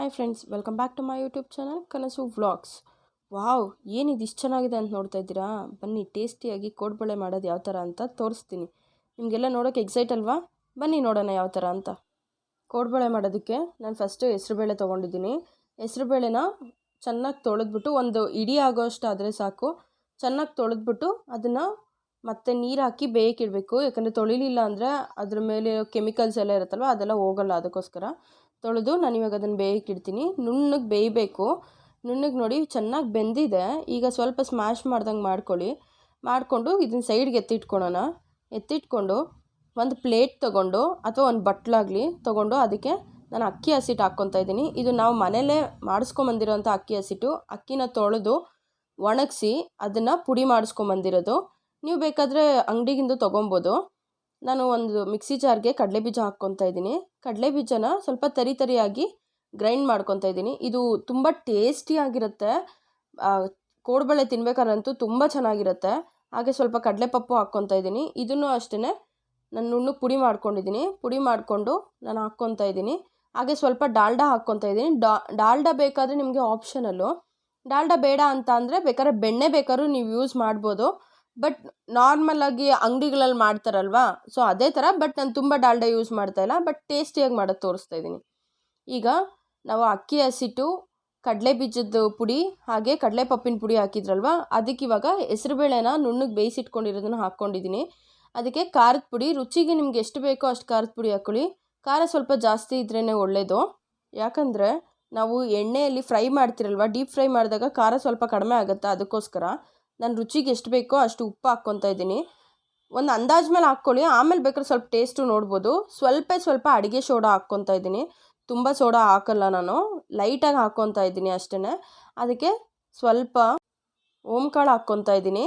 Hi friends, welcome back to my YouTube channel Kanasu vlogs. Wow, ಏನಿದು ಇಷ್ಟು ಚೆನ್ನಾಗಿದೆ ಅಂತ ನೋಡ್ತಾ ಇದ್ದೀರಾ? ಬನ್ನಿ ಟೇಸ್ಟಿಯಾಗಿ ಕೋಡ್ಬಳೆ ಮಾಡೋದು ಯಾವ ಥರ ಅಂತ ತೋರಿಸ್ತೀನಿ. ನಿಮಗೆಲ್ಲ ನೋಡೋಕ್ಕೆ ಎಕ್ಸೈಟ್ ಅಲ್ವಾ? ಬನ್ನಿ ನೋಡೋಣ ಯಾವ ಥರ ಅಂತ. ಕೋಡ್ಬಳೆ ಮಾಡೋದಕ್ಕೆ ನಾನು ಫಸ್ಟು ಹೆಸರುಬೇಳೆ ತೊಗೊಂಡಿದ್ದೀನಿ. ಹೆಸರುಬೇಳೆನ ಚೆನ್ನಾಗಿ ತೊಳೆದ್ಬಿಟ್ಟು, ಒಂದು ಇಡೀ ಆಗೋಷ್ಟು ಆದರೆ ಸಾಕು, ಚೆನ್ನಾಗಿ ತೊಳೆದ್ಬಿಟ್ಟು ಅದನ್ನು ಮತ್ತೆ ನೀರು ಹಾಕಿ ಬೇಯಕ್ಕಿಡಬೇಕು. ಯಾಕಂದರೆ ತೊಳಿಲಿಲ್ಲ ಅಂದರೆ ಅದ್ರ ಮೇಲೆ ಕೆಮಿಕಲ್ಸ್ ಎಲ್ಲ ಇರುತ್ತಲ್ವ, ಅದೆಲ್ಲ ಹೋಗಲ್ಲ. ಅದಕ್ಕೋಸ್ಕರ ತೊಳೆದು ನಾನು ಇವಾಗ ಅದನ್ನು ಬೇಯಕ್ಕಿಡ್ತೀನಿ. ನುಣ್ಣಗೆ ಬೇಯಬೇಕು. ನುಣ್ಣಗೆ ನೋಡಿ ಚೆನ್ನಾಗಿ ಬೆಂದಿದೆ. ಈಗ ಸ್ವಲ್ಪ ಸ್ಮ್ಯಾಶ್ ಮಾಡ್ದಂಗೆ ಮಾಡಿಕೊಂಡು ಇದನ್ನು ಸೈಡ್ಗೆ ಎತ್ತಿಟ್ಕೊಂಡು ಒಂದು ಪ್ಲೇಟ್ ತೊಗೊಂಡು ಅಥವಾ ಒಂದು ಬಟ್ಲಾಗಲಿ ತೊಗೊಂಡು ಅದಕ್ಕೆ ನಾನು ಅಕ್ಕಿ ಹಸಿಟ್ಟು ಹಾಕ್ಕೊತಾ ಇದ್ದೀನಿ. ಇದು ನಾವು ಮನೆಯಲ್ಲೇ ಮಾಡಿಸ್ಕೊಂಬಂದಿರೋಂಥ ಅಕ್ಕಿ ಹಸಿಟ್ಟು. ಅಕ್ಕಿನ ತೊಳೆದು ಒಣಗಿಸಿ ಅದನ್ನು ಪುಡಿ ಮಾಡಿಸ್ಕೊಂಬಂದಿರೋದು. ನೀವು ಬೇಕಾದರೆ ಅಂಗಡಿಗಿಂದು ತೊಗೊಬೋದು. ನಾನು ಒಂದು ಮಿಕ್ಸಿ ಜಾರ್ಗೆ ಕಡಲೆಬೀಜ ಹಾಕ್ಕೊತಾ ಇದ್ದೀನಿ. ಕಡಲೆಬೀಜನ ಸ್ವಲ್ಪ ತರಿಯಾಗಿ ಗ್ರೈಂಡ್ ಮಾಡ್ಕೊತಾ ಇದ್ದೀನಿ. ಇದು ತುಂಬ ಟೇಸ್ಟಿಯಾಗಿರುತ್ತೆ. ಕೋಡ್ಬಳೆ ತಿನ್ಬೇಕಾದ್ರಂತೂ ತುಂಬ ಚೆನ್ನಾಗಿರುತ್ತೆ. ಹಾಗೆ ಸ್ವಲ್ಪ ಕಡಲೆಪಪ್ಪು ಹಾಕ್ಕೊತಾ ಇದ್ದೀನಿ. ಇದನ್ನು ಅಷ್ಟೇ ನಾನು ನುಣ್ಣಗೆ ಪುಡಿ ಮಾಡ್ಕೊಂಡಿದ್ದೀನಿ. ಪುಡಿ ಮಾಡಿಕೊಂಡು ನಾನು ಹಾಕ್ಕೊತಾ ಇದ್ದೀನಿ. ಹಾಗೆ ಸ್ವಲ್ಪ ಡಾಲ್ಡಾ ಹಾಕ್ಕೊತಾ ಇದ್ದೀನಿ. ಡಾಲ್ಡಾ ಬೇಕಾದರೆ ನಿಮಗೆ ಆಪ್ಷನಲ್ಲು. ಡಾಲ್ಡಾ ಬೇಡ ಅಂತ ಅಂದರೆ ಬೇಕಾದ್ರೆ ಬೆಣ್ಣೆ ಬೇಕಾದ್ರೂ ನೀವು ಯೂಸ್ ಮಾಡ್ಬೋದು. ಬಟ್ ನಾರ್ಮಲಾಗಿ ಅಂಗಡಿಗಳಲ್ಲಿ ಮಾಡ್ತಾರಲ್ವಾ, ಸೊ ಅದೇ ಥರ. ಬಟ್ ನಾನು ತುಂಬ ಡಾಲ್ಡಾ ಯೂಸ್ ಮಾಡ್ತಾಯಿಲ್ಲ, ಬಟ್ ಟೇಸ್ಟಿಯಾಗಿ ಮಾಡೋದು ತೋರಿಸ್ತಾ ಇದ್ದೀನಿ. ಈಗ ನಾವು ಅಕ್ಕಿ ಹಸಿಟ್ಟು, ಕಡಲೆ ಬೀಜದ ಪುಡಿ ಹಾಗೆ ಕಡಲೆಪಪ್ಪಿನ ಪುಡಿ ಹಾಕಿದ್ರಲ್ವ, ಅದಕ್ಕೆ ಇವಾಗ ಹೆಸರುಬೇಳೆನ ನುಣ್ಣಗೆ ಬೇಯಿಸಿಟ್ಕೊಂಡಿರೋದನ್ನು ಹಾಕ್ಕೊಂಡಿದ್ದೀನಿ. ಅದಕ್ಕೆ ಖಾರದ ಪುಡಿ, ರುಚಿಗೆ ನಿಮ್ಗೆ ಎಷ್ಟು ಬೇಕೋ ಅಷ್ಟು ಖಾರದ ಪುಡಿ ಹಾಕ್ಕೊಳ್ಳಿ. ಖಾರ ಸ್ವಲ್ಪ ಜಾಸ್ತಿ ಇದ್ರೇ ಒಳ್ಳೆಯದು. ಯಾಕಂದರೆ ನಾವು ಎಣ್ಣೆಯಲ್ಲಿ ಫ್ರೈ ಮಾಡ್ತಿರಲ್ವ, ಡೀಪ್ ಫ್ರೈ ಮಾಡಿದಾಗ ಖಾರ ಸ್ವಲ್ಪ ಕಡಿಮೆ ಆಗುತ್ತೆ. ಅದಕ್ಕೋಸ್ಕರ ನಾನು ರುಚಿಗೆ ಎಷ್ಟು ಬೇಕೋ ಅಷ್ಟು ಉಪ್ಪು ಹಾಕ್ಕೊತಾ ಇದ್ದೀನಿ. ಒಂದು ಅಂದಾಜು ಮೇಲೆ ಹಾಕ್ಕೊಳ್ಳಿ, ಆಮೇಲೆ ಬೇಕಾದ್ರೆ ಸ್ವಲ್ಪ ಟೇಸ್ಟು ನೋಡ್ಬೋದು. ಸ್ವಲ್ಪ ಅಡುಗೆ ಸೋಡಾ ಹಾಕ್ಕೊತಾ ಇದ್ದೀನಿ. ತುಂಬ ಸೋಡಾ ಹಾಕಲ್ಲ ನಾನು, ಲೈಟಾಗಿ ಹಾಕ್ಕೊತಾ ಇದ್ದೀನಿ ಅಷ್ಟೇ. ಅದಕ್ಕೆ ಸ್ವಲ್ಪ ಓಂಕಾಳು ಹಾಕ್ಕೊತಾ ಇದ್ದೀನಿ.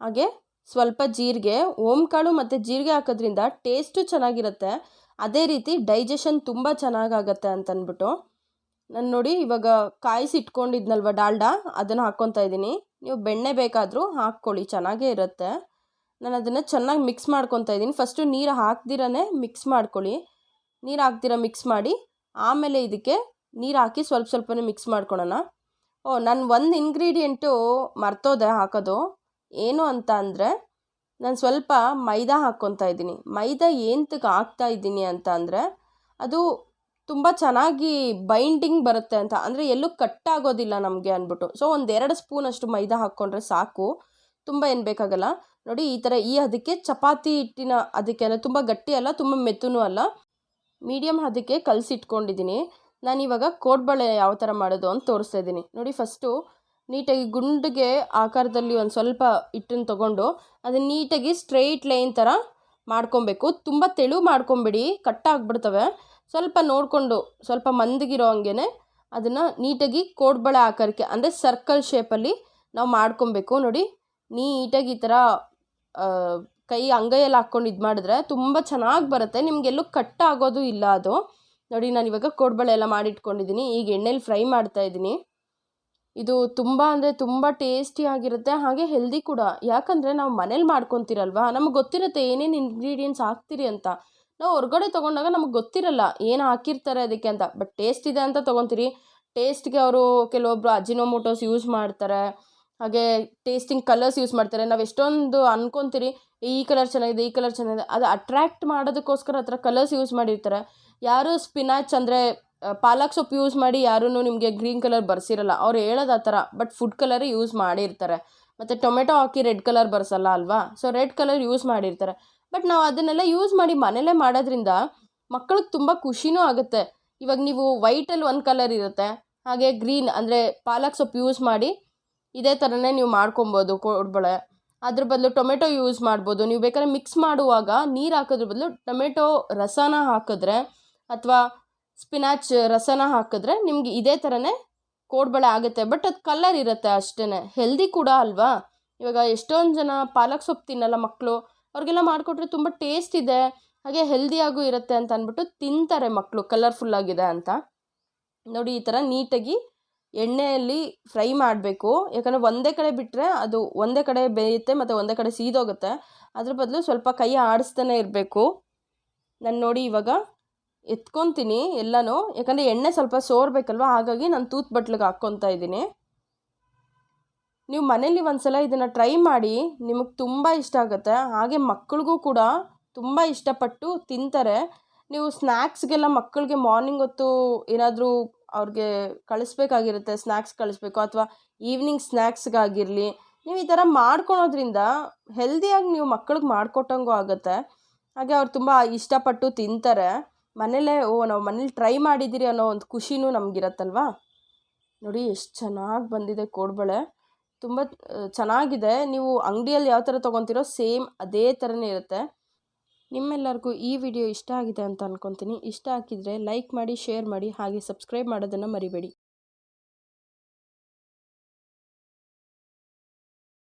ಹಾಗೆ ಸ್ವಲ್ಪ ಜೀರಿಗೆ. ಓಂಕಾಳು ಮತ್ತು ಜೀರಿಗೆ ಹಾಕೋದ್ರಿಂದ ಟೇಸ್ಟು ಚೆನ್ನಾಗಿರುತ್ತೆ. ಅದೇ ರೀತಿ ಡೈಜೆಷನ್ ತುಂಬ ಚೆನ್ನಾಗಾಗತ್ತೆ ಅಂತಂದ್ಬಿಟ್ಟು ನಾನು ನೋಡಿ ಇವಾಗ ಕಾಯಿಸಿಟ್ಕೊಂಡಿದ್ನಲ್ವ ಡಾಲ್ಡಾ, ಅದನ್ನು ಹಾಕ್ಕೊತಾ ಇದ್ದೀನಿ. ನೀವು ಬೆಣ್ಣೆ ಬೇಕಾದರೂ ಹಾಕ್ಕೊಳ್ಳಿ, ಚೆನ್ನಾಗೇ ಇರುತ್ತೆ. ನಾನು ಅದನ್ನು ಚೆನ್ನಾಗಿ ಮಿಕ್ಸ್ ಮಾಡ್ಕೊತಾ ಇದ್ದೀನಿ. ಫಸ್ಟು ನೀರು ಹಾಕ್ದಿರೇ ಮಿಕ್ಸ್ ಮಾಡ್ಕೊಳ್ಳಿ. ನೀರು ಹಾಕ್ದಿರ ಮಿಕ್ಸ್ ಮಾಡಿ ಆಮೇಲೆ ಇದಕ್ಕೆ ನೀರು ಹಾಕಿ ಸ್ವಲ್ಪನೇ ಮಿಕ್ಸ್ ಮಾಡ್ಕೊಳ್ಳೋಣ. ನಾನು ಒಂದು ಇಂಗ್ರೀಡಿಯೆಂಟು ಮರ್ತೋದೆ ಹಾಕೋದು. ಏನು ಅಂತ ಅಂದರೆ ನಾನು ಸ್ವಲ್ಪ ಮೈದಾ ಹಾಕ್ಕೊತಾ ಇದ್ದೀನಿ. ಮೈದಾ ಏನಕ್ಕೆ ಹಾಕ್ತಾ ಇದ್ದೀನಿ ಅಂತ ಅಂದರೆ ಅದು ತುಂಬ ಚೆನ್ನಾಗಿ ಬೈಂಡಿಂಗ್ ಬರುತ್ತೆ ಅಂತ, ಅಂದರೆ ಎಲ್ಲೂ ಕಟ್ಟಾಗೋದಿಲ್ಲ ನಮಗೆ ಅಂದ್ಬಿಟ್ಟು. ಸೊ 1-2 ಸ್ಪೂನಷ್ಟು ಮೈದಾ ಹಾಕ್ಕೊಂಡ್ರೆ ಸಾಕು, ತುಂಬ ಏನು ಬೇಕಾಗಲ್ಲ. ನೋಡಿ ಈ ಥರ ಅದಕ್ಕೆ ಚಪಾತಿ ಹಿಟ್ಟಿನ ಅದಕ್ಕೆ ಅಂದರೆ ತುಂಬ ಗಟ್ಟಿ ಅಲ್ಲ, ತುಂಬ ಮೆತ್ತನೂ ಅಲ್ಲ, ಮೀಡಿಯಮ್ ಅದಕ್ಕೆ ಕಲಸಿಟ್ಕೊಂಡಿದ್ದೀನಿ. ನಾನಿವಾಗ ಕೋಡ್ಬಳೆ ಯಾವ ಥರ ಮಾಡೋದು ಅಂತ ತೋರಿಸ್ತಾ ಇದ್ದೀನಿ. ನೋಡಿ ಫಸ್ಟು ನೀಟಾಗಿ ಗುಂಡಿಗೆ ಆಕಾರದಲ್ಲಿ ಒಂದು ಸ್ವಲ್ಪ ಹಿಟ್ಟನ್ನು ತೊಗೊಂಡು ಅದನ್ನು ನೀಟಾಗಿ ಸ್ಟ್ರೈಟ್ ಲೈನ್ ಥರ ಮಾಡ್ಕೊಬೇಕು. ತುಂಬ ತೆಳು ಮಾಡ್ಕೊಬೇಡಿ, ಕಟ್ಟಾಗ್ಬಿಡ್ತವೆ. ಸ್ವಲ್ಪ ನೋಡಿಕೊಂಡು ಸ್ವಲ್ಪ ಮಂದಗಿರೋ ಹಂಗೆ ಅದನ್ನು ನೀಟಾಗಿ ಕೋಡ್ಬಳೆ ಆಕಾರಕ್ಕೆ ಅಂದರೆ ಸರ್ಕಲ್ ಶೇಪಲ್ಲಿ ನಾವು ಮಾಡ್ಕೊಬೇಕು. ನೋಡಿ ನೀಟಾಗಿ ಈ ಥರ ಕೈ ಅಂಗೈಯಲ್ಲಿ ಹಾಕ್ಕೊಂಡು ಇದು ಮಾಡಿದ್ರೆ ತುಂಬ ಚೆನ್ನಾಗಿ ಬರುತ್ತೆ. ನಿಮಗೆಲ್ಲೂ ಕಟ್ಟಾಗೋದು ಇಲ್ಲ ಅದು. ನೋಡಿ ನಾನಿವಾಗ ಕೋಡ್ಬಳೆ ಎಲ್ಲ ಮಾಡಿಟ್ಕೊಂಡಿದ್ದೀನಿ. ಈಗ ಎಣ್ಣೆಲಿ ಫ್ರೈ ಮಾಡ್ತಾಯಿದ್ದೀನಿ. ಇದು ತುಂಬ ಅಂದರೆ ತುಂಬ ಟೇಸ್ಟಿಯಾಗಿರುತ್ತೆ, ಹಾಗೆ ಹೆಲ್ದಿ ಕೂಡ. ಯಾಕಂದರೆ ನಾವು ಮನೇಲಿ ಮಾಡ್ಕೊತೀರಲ್ವ, ನಮಗೆ ಗೊತ್ತಿರುತ್ತೆ ಏನೇನು ಇಂಗ್ರೀಡಿಯೆಂಟ್ಸ್ ಹಾಕ್ತೀರಿ ಅಂತ. ನಾವು ಹೊರಗಡೆ ತೊಗೊಂಡಾಗ ನಮಗೆ ಗೊತ್ತಿರಲ್ಲ ಏನು ಹಾಕಿರ್ತಾರೆ ಅದಕ್ಕೆ ಅಂತ. ಬಟ್ ಟೇಸ್ಟ್ ಇದೆ ಅಂತ ತೊಗೊತೀರಿ. ಟೇಸ್ಟ್ಗೆ ಅವರು ಕೆಲವೊಬ್ಬರು ಅಜಿನೋಮೋಟೋಸ್ ಯೂಸ್ ಮಾಡ್ತಾರೆ, ಹಾಗೆ ಟೇಸ್ಟಿಂಗ್ ಕಲರ್ಸ್ ಯೂಸ್ ಮಾಡ್ತಾರೆ. ನಾವು ಎಷ್ಟೊಂದು ಅನ್ಕೊತೀರಿ ಈ ಕಲರ್ ಚೆನ್ನಾಗಿದೆ, ಈ ಕಲರ್ ಚೆನ್ನಾಗಿದೆ, ಅದು ಅಟ್ರ್ಯಾಕ್ಟ್ ಮಾಡೋದಕ್ಕೋಸ್ಕರ ಆ ಥರ ಕಲರ್ಸ್ ಯೂಸ್ ಮಾಡಿರ್ತಾರೆ. ಯಾರು ಸ್ಪಿನಾಚ್ ಅಂದರೆ ಪಾಲಕ್ ಸೊಪ್ಪು ಯೂಸ್ ಮಾಡಿ ಯಾರೂ ನಿಮಗೆ ಗ್ರೀನ್ ಕಲರ್ ಬರ್ಸಿರಲ್ಲ, ಅವ್ರು ಹೇಳೋದು ಆ ಥರ. ಬಟ್ ಫುಡ್ ಕಲರೇ ಯೂಸ್ ಮಾಡಿರ್ತಾರೆ. ಮತ್ತು ಟೊಮೆಟೊ ಹಾಕಿ ರೆಡ್ ಕಲರ್ ಬರ್ಸಲ್ಲ ಅಲ್ವಾ, ಸೊ ರೆಡ್ ಕಲರ್ ಯೂಸ್ ಮಾಡಿರ್ತಾರೆ. ಬಟ್ ನಾವು ಅದನ್ನೆಲ್ಲ ಯೂಸ್ ಮಾಡಿ ಮನೇಲೇ ಮಾಡೋದ್ರಿಂದ ಮಕ್ಕಳಿಗೆ ತುಂಬ ಖುಷಿನೂ ಆಗುತ್ತೆ. ಇವಾಗ ನೀವು ವೈಟಲ್ಲಿ ಒಂದು ಕಲರ್ ಇರುತ್ತೆ, ಹಾಗೆ ಗ್ರೀನ್ ಅಂದರೆ ಪಾಲಕ್ ಸೊಪ್ಪು ಯೂಸ್ ಮಾಡಿ ಇದೇ ಥರನೇ ನೀವು ಮಾಡ್ಕೊಬೋದು ಕೋಡ್ಬಳೆ. ಅದ್ರ ಬದಲು ಟೊಮೆಟೊ ಯೂಸ್ ಮಾಡ್ಬೋದು. ನೀವು ಬೇಕಾದ್ರೆ ಮಿಕ್ಸ್ ಮಾಡುವಾಗ ನೀರು ಹಾಕೋದ್ರ ಬದಲು ಟೊಮೆಟೊ ರಸನ ಹಾಕಿದ್ರೆ ಅಥವಾ ಸ್ಪಿನಾಚ್ ರಸನ ಹಾಕಿದ್ರೆ ನಿಮ್ಗೆ ಇದೇ ಥರನೇ ಕೋಡ್ಬಳೆ ಆಗುತ್ತೆ. ಬಟ್ ಅದು ಕಲರ್ ಇರುತ್ತೆ ಅಷ್ಟೇ. ಹೆಲ್ದಿ ಕೂಡ ಅಲ್ವಾ. ಇವಾಗ ಎಷ್ಟೊಂದು ಜನ ಪಾಲಕ್ ಸೊಪ್ಪು ತಿನ್ನಲ್ಲ ಮಕ್ಕಳು, ಅವ್ರಿಗೆಲ್ಲ ಮಾಡಿಕೊಟ್ರೆ ತುಂಬ ಟೇಸ್ಟ್ ಇದೆ, ಹಾಗೆ ಹೆಲ್ದಿಯಾಗೂ ಇರುತ್ತೆ ಅಂತ ಅಂದ್ಬಿಟ್ಟು ತಿಂತಾರೆ ಮಕ್ಕಳು, ಕಲರ್ಫುಲ್ಲಾಗಿದೆ ಅಂತ. ನೋಡಿ ಈ ಥರ ನೀಟಾಗಿ ಎಣ್ಣೆಯಲ್ಲಿ ಫ್ರೈ ಮಾಡಬೇಕು. ಯಾಕಂದರೆ ಒಂದೇ ಕಡೆ ಬಿಟ್ಟರೆ ಅದು ಒಂದೇ ಕಡೆ ಬೇಯುತ್ತೆ ಮತ್ತು ಒಂದೇ ಕಡೆ ಸೀದೋಗುತ್ತೆ. ಅದ್ರ ಬದಲು ಸ್ವಲ್ಪ ಕೈ ಆಡಿಸ್ತಾನೆ ಇರಬೇಕು. ನಾನು ನೋಡಿ ಇವಾಗ ಎತ್ಕೊತೀನಿ ಎಲ್ಲನೂ, ಯಾಕಂದರೆ ಎಣ್ಣೆ ಸ್ವಲ್ಪ ಸೋರ್ಬೇಕಲ್ವ, ಹಾಗಾಗಿ ನಾನು ತೂತ್ ಬಟ್ಲಿಗೆ ಹಾಕ್ಕೊತಾ ಇದ್ದೀನಿ. ನೀವು ಮನೇಲಿ ಒಂದ್ಸಲ ಇದನ್ನು ಟ್ರೈ ಮಾಡಿ, ನಿಮಗೆ ತುಂಬ ಇಷ್ಟ ಆಗುತ್ತೆ. ಹಾಗೆ ಮಕ್ಕಳಿಗೂ ಕೂಡ ತುಂಬ ಇಷ್ಟಪಟ್ಟು ತಿಂತಾರೆ. ನೀವು ಸ್ನ್ಯಾಕ್ಸ್ಗೆಲ್ಲ ಮಕ್ಕಳಿಗೆ ಮಾರ್ನಿಂಗ್ ಹೊತ್ತು ಏನಾದರೂ ಅವ್ರಿಗೆ ಕಳಿಸ್ಬೇಕಾಗಿರುತ್ತೆ, ಸ್ನ್ಯಾಕ್ಸ್ ಕಳಿಸ್ಬೇಕು, ಅಥವಾ ಈವ್ನಿಂಗ್ ಸ್ನ್ಯಾಕ್ಸ್ಗಾಗಿರಲಿ, ನೀವು ಈ ಥರ ಮಾಡ್ಕೊಳೋದ್ರಿಂದ ಹೆಲ್ದಿಯಾಗಿ ನೀವು ಮಕ್ಕಳಿಗೆ ಮಾಡಿಕೊಟ್ಟಂಗೂ ಆಗುತ್ತೆ. ಹಾಗೆ ಅವ್ರು ತುಂಬ ಇಷ್ಟಪಟ್ಟು ತಿಂತಾರೆ. ಮನೇಲೇ ನಾವು ಮನೇಲಿ ಟ್ರೈ ಮಾಡಿದ್ದೀರಿ ಅನ್ನೋ ಒಂದು ಖುಷಿನೂ ನಮಗಿರತ್ತಲ್ವ. ನೋಡಿ ಎಷ್ಟು ಚೆನ್ನಾಗಿ ಬಂದಿದೆ ಕೋಡ್ಬಳೆ, ತುಂಬ ಚೆನ್ನಾಗಿದೆ. ನೀವು ಅಂಗಡಿಯಲ್ಲಿ ಯಾವ ಥರ ತೊಗೊತೀರೋ ಸೇಮ್ ಅದೇ ಥರನೇ ಇರುತ್ತೆ. ನಿಮ್ಮೆಲ್ಲರಿಗೂ ಈ ವಿಡಿಯೋ ಇಷ್ಟ ಆಗಿದೆ ಅಂತ ಅಂದ್ಕೊತೀನಿ. ಇಷ್ಟ ಆಗಿದ್ದರೆ ಲೈಕ್ ಮಾಡಿ, ಶೇರ್ ಮಾಡಿ, ಹಾಗೆ ಸಬ್ಸ್ಕ್ರೈಬ್ ಮಾಡೋದನ್ನು ಮರಿಬೇಡಿ.